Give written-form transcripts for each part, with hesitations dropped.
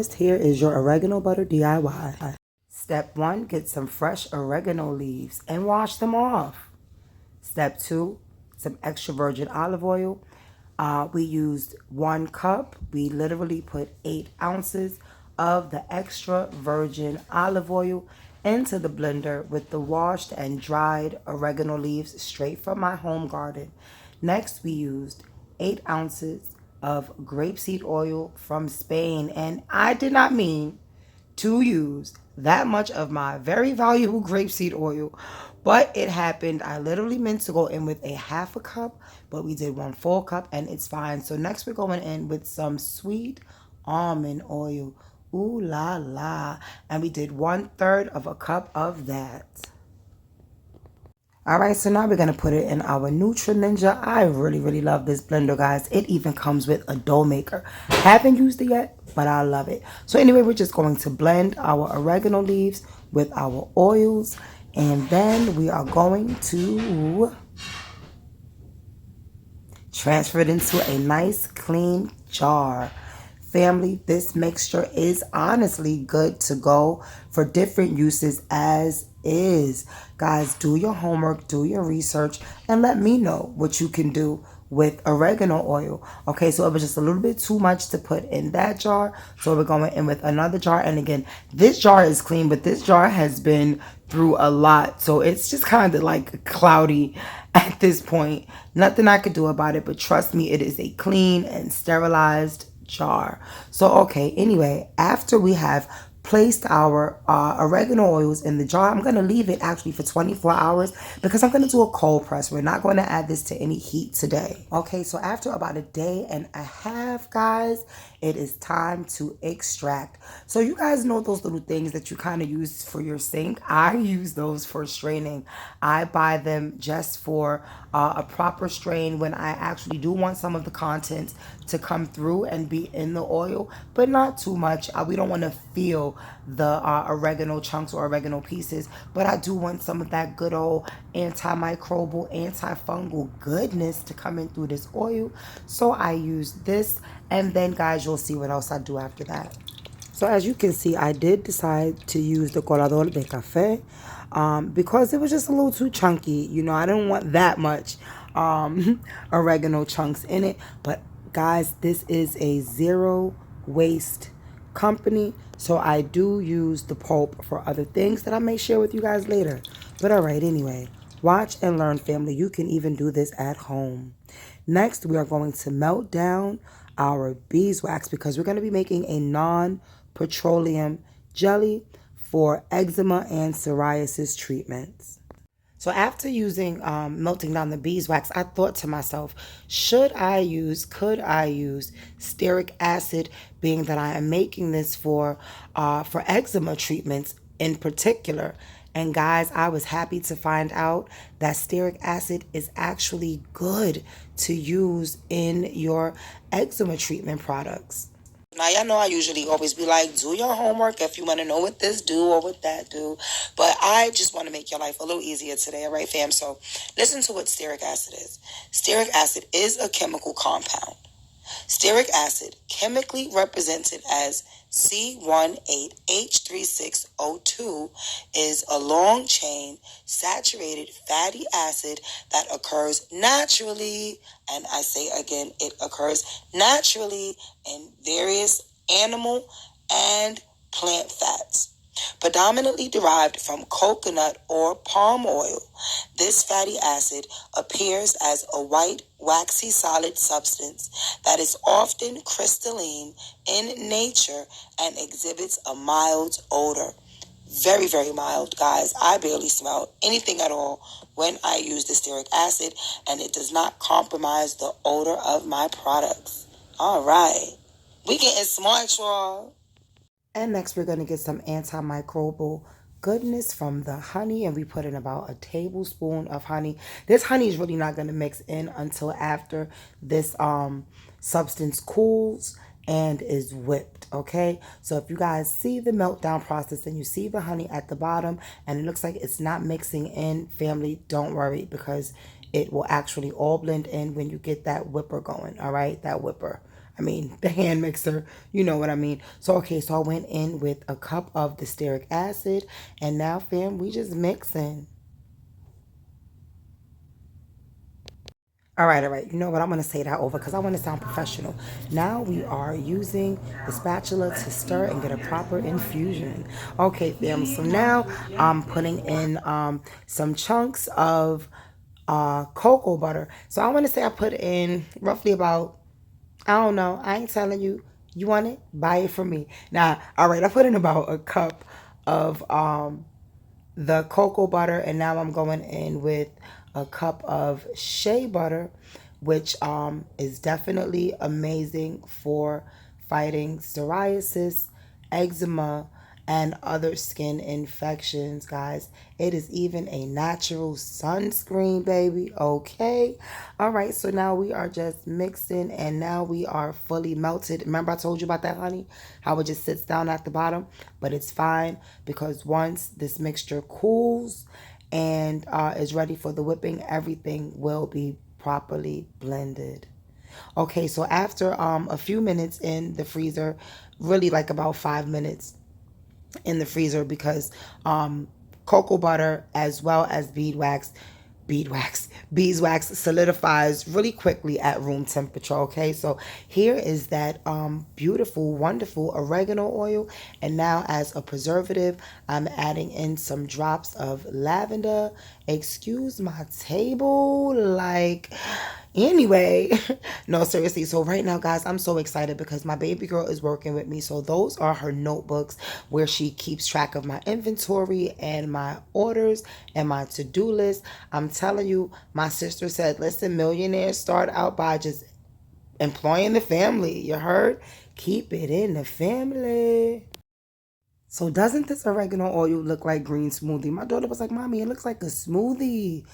promised, here is your oregano butter DIY. Step 1, get some fresh oregano leaves and wash them off. Step 2, some extra virgin olive oil. We used 1 cup. We literally put 8 ounces of the extra virgin olive oil into the blender with the washed and dried oregano leaves straight from my home garden. Next, we used 8 ounces of grapeseed oil from Spain. And I did not mean to use that much of my very valuable grapeseed oil, but it happened. I literally meant to go in with a half a cup, but we did 1 full cup and it's fine. So next we're going in with some sweet almond oil. Ooh la la. And we did 1/3 of a cup of that. All right, so now we're going to put it in our Nutri Ninja. I really love this blender, guys. It even comes with a dough maker. Haven't used it yet, but I love it. So anyway, we're just going to blend our oregano leaves with our oils. And then we are going to transfer it into a nice clean jar. Family, this mixture is honestly good to go for different uses as is. Guys, do your homework, do your research, and let me know what you can do with oregano oil. Okay, so it was just a little bit too much to put in that jar, so we're going in with another jar. And again, this jar is clean, but this jar has been through a lot, so it's just kind of like cloudy at this point. Nothing I could do about it, but trust me, it is a clean and sterilized jar. So okay, anyway, after we have placed our oregano oils in the jar, I'm going to leave it actually for 24 hours because I'm going to do a cold press. We're not going to add this to any heat today. Okay, so after about a day and a half, guys, it is time to extract. So you guys know those little things that you kind of use for your sink? I use those for straining. I buy them just for a proper strain when I actually do want some of the contents to come through and be in the oil, but not too much. We don't want to feel the oregano chunks or oregano pieces, but I do want some of that good old antimicrobial, antifungal goodness to come in through this oil. So I use this, and then guys, you'll see what else I do after that. So as you can see, I did decide to use the colador de café because it was just a little too chunky. You know, I didn't want that much oregano chunks in it. But guys, this is a zero waste company, so I do use the pulp for other things that I may share with you guys later. But all right, anyway, watch and learn, family. You can even do this at home. Next, we are going to melt down our beeswax because we're going to be making a non-petroleum jelly for eczema and psoriasis treatments. So after using melting down the beeswax, I thought to myself, could I use stearic acid, being that I am making this for eczema treatments in particular. And guys, I was happy to find out that stearic acid is actually good to use in your eczema treatment products. Now, y'all know I usually always be like, do your homework if you want to know what this do or what that do. But I just want to make your life a little easier today, all right, fam? So listen to what stearic acid is. Stearic acid is a chemical compound. Stearic acid, chemically represented as C18H36O2, is a long-chain saturated fatty acid that occurs naturally, and I say again, it occurs naturally in various animal and plant fats. Predominantly derived from coconut or palm oil, this fatty acid appears as a white, waxy solid substance that is often crystalline in nature and exhibits a mild odor. Very mild, guys. I barely smell anything at all when I use the stearic acid, and it does not compromise the odor of my products. All right. We getting smart, y'all. And next we're going to get some antimicrobial goodness from the honey, and we put in about a tablespoon of honey. This honey is really not going to mix in until after this substance cools and is whipped. Okay, so if you guys see the meltdown process and you see the honey at the bottom and it looks like it's not mixing in, family, don't worry, because it will actually all blend in when you get that whipper going. All right, that whipper. I mean, the hand mixer, you know what I mean. So, okay, so I went in with a cup of the stearic acid, and now, fam, we just mixing. All right. You know what? I'm going to say that over because I want to sound professional. Now we are using the spatula to stir and get a proper infusion. Okay, fam. So now I'm putting in some chunks of cocoa butter. So I want to say I put in roughly about, I don't know. I ain't telling you. You want it? Buy it from me. Now, all right. I put in about a cup of the cocoa butter, and now I'm going in with a cup of shea butter, which is definitely amazing for fighting psoriasis, eczema, and other skin infections, guys. It is even a natural sunscreen, baby. Okay. All right. So now we are just mixing, and now we are fully melted. Remember I told you about that, honey? How it just sits down at the bottom, but it's fine because once this mixture cools and is ready for the whipping, everything will be properly blended. Okay, so after a few minutes in the freezer, really like about 5 minutes in the freezer, because cocoa butter as well as beeswax solidifies really quickly at room temperature. Okay, so here is that beautiful, wonderful oregano oil, and now as a preservative, I'm adding in some drops of lavender. Excuse my table, like, anyway. No, seriously. So right now, guys, I'm so excited because my baby girl is working with me. So those are her notebooks where she keeps track of my inventory and my orders and my to-do list. I'm telling you, my sister said, listen, millionaires start out by just employing the family. You heard? Keep it in the family. So doesn't this oregano oil look like green smoothie? My daughter was like, Mommy, it looks like a smoothie.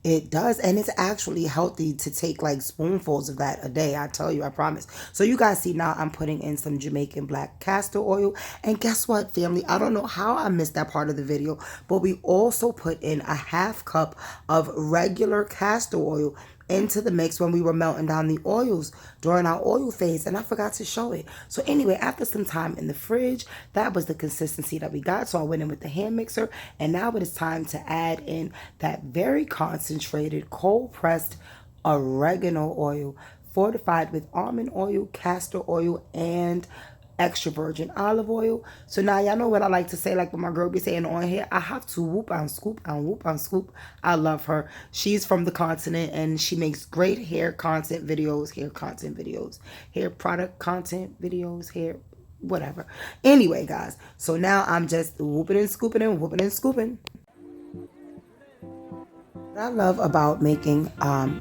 It does, and it's actually healthy to take like spoonfuls of that a day. I tell you, I promise. So you guys see now I'm putting in some Jamaican black castor oil. And guess what, family? I don't know how I missed that part of the video, but we also put in a half cup of regular castor oil into the mix when we were melting down the oils during our oil phase, and I forgot to show it. So anyway, after some time in the fridge, that was the consistency that we got. So I went in with the hand mixer, and now it is time to add in that very concentrated cold pressed oregano oil fortified with almond oil, castor oil, and extra virgin olive oil. So now y'all know what I like to say, like what my girl be saying on here. I have to whoop and scoop and whoop and scoop. I love her. She's from the continent and she makes great hair content videos, hair product content videos, hair whatever. Anyway, guys, so now I'm just whooping and scooping and whooping and scooping. What I love about making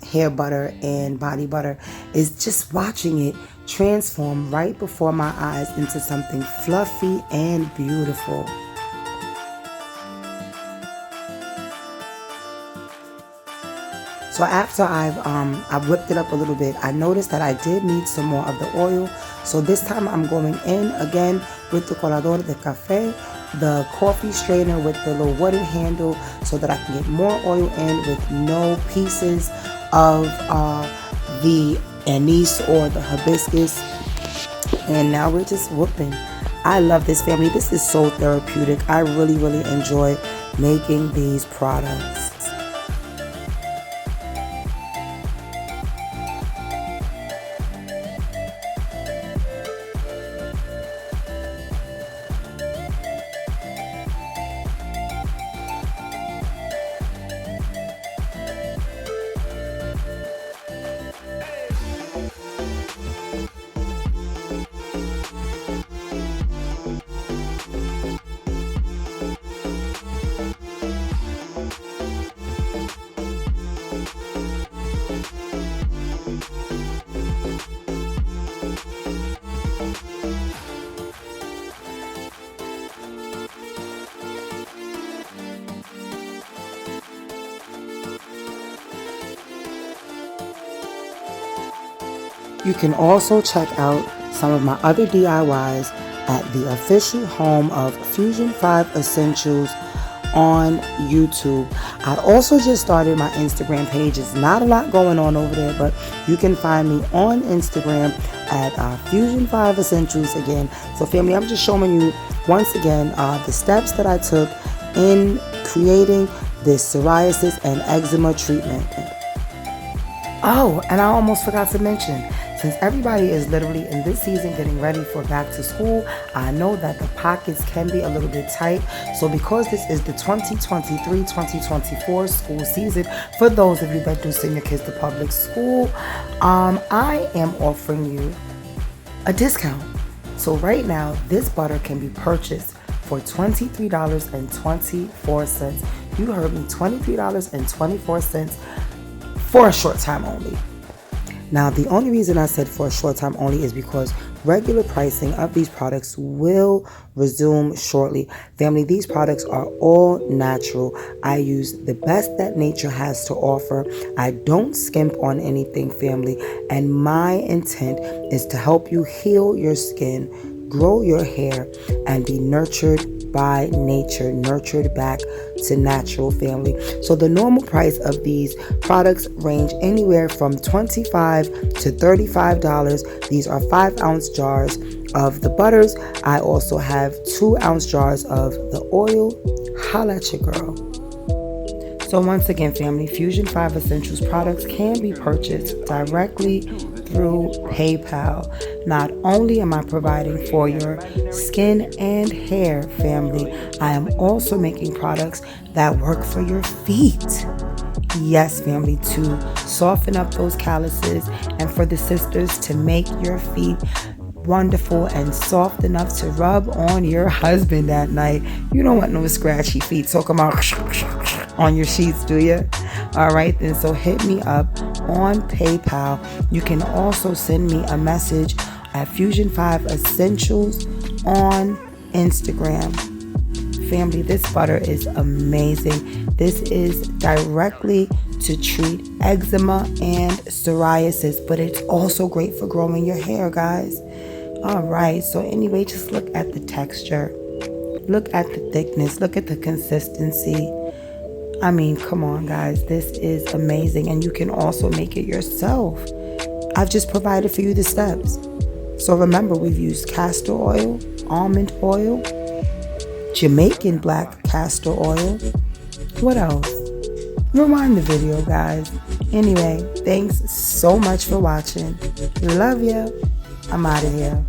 hair butter and body butter is just watching it transform right before my eyes into something fluffy and beautiful. So after I've whipped it up a little bit, I noticed that I did need some more of the oil. So this time I'm going in again with the colador de café, the coffee strainer with the little wooden handle, so that I can get more oil in with no pieces of the anise or the hibiscus. And now we're just whooping. I love this, family. This is so therapeutic. I really, really enjoy making these products. You can also check out some of my other DIYs at the official home of Fusion 5 Essentials on YouTube. I also just started my Instagram page. It's not a lot going on over there, but you can find me on Instagram at Fusion 5 Essentials again. So family, I'm just showing you once again the steps that I took in creating this psoriasis and eczema treatment. Oh, and I almost forgot to mention, since everybody is literally in this season getting ready for back to school, I know that the pockets can be a little bit tight. So because this is the 2023-2024 school season, for those of you that do send your kids to public school, I am offering you a discount. So right now, this butter can be purchased for $23.24. You heard me, $23.24 for a short time only. Now, the only reason I said for a short time only is because regular pricing of these products will resume shortly. Family, these products are all natural. I use the best that nature has to offer. I don't skimp on anything, family. And my intent is to help you heal your skin, grow your hair, and be nurtured by nature, nurtured back to natural, family. So the normal price of these products range anywhere from $25 to $35. These are 5-ounce jars of the butters. I also have 2-ounce jars of the oil. Holla at your girl. So once again, family, Fusion 5 Essentials products can be purchased directly through PayPal. Not only am I providing for your skin and hair, family, I am also making products that work for your feet. Yes, family, to soften up those calluses and for the sisters to make your feet wonderful and soft enough to rub on your husband at night. You don't want no scratchy feet talking about on your sheets, do you? All right, then, so hit me up on PayPal. You can also send me a message at Fusion 5 Essentials on Instagram. Family, this butter is amazing. This is directly to treat eczema and psoriasis, but it's also great for growing your hair, guys. All right, so anyway, just look at the texture. Look at the thickness. Look at the consistency. I mean, come on, guys. This is amazing, and you can also make it yourself. I've just provided for you the steps. So remember, we've used castor oil, almond oil, Jamaican black castor oil. What else? Rewind the video, guys. Anyway, thanks so much for watching. Love ya. I'm out of here.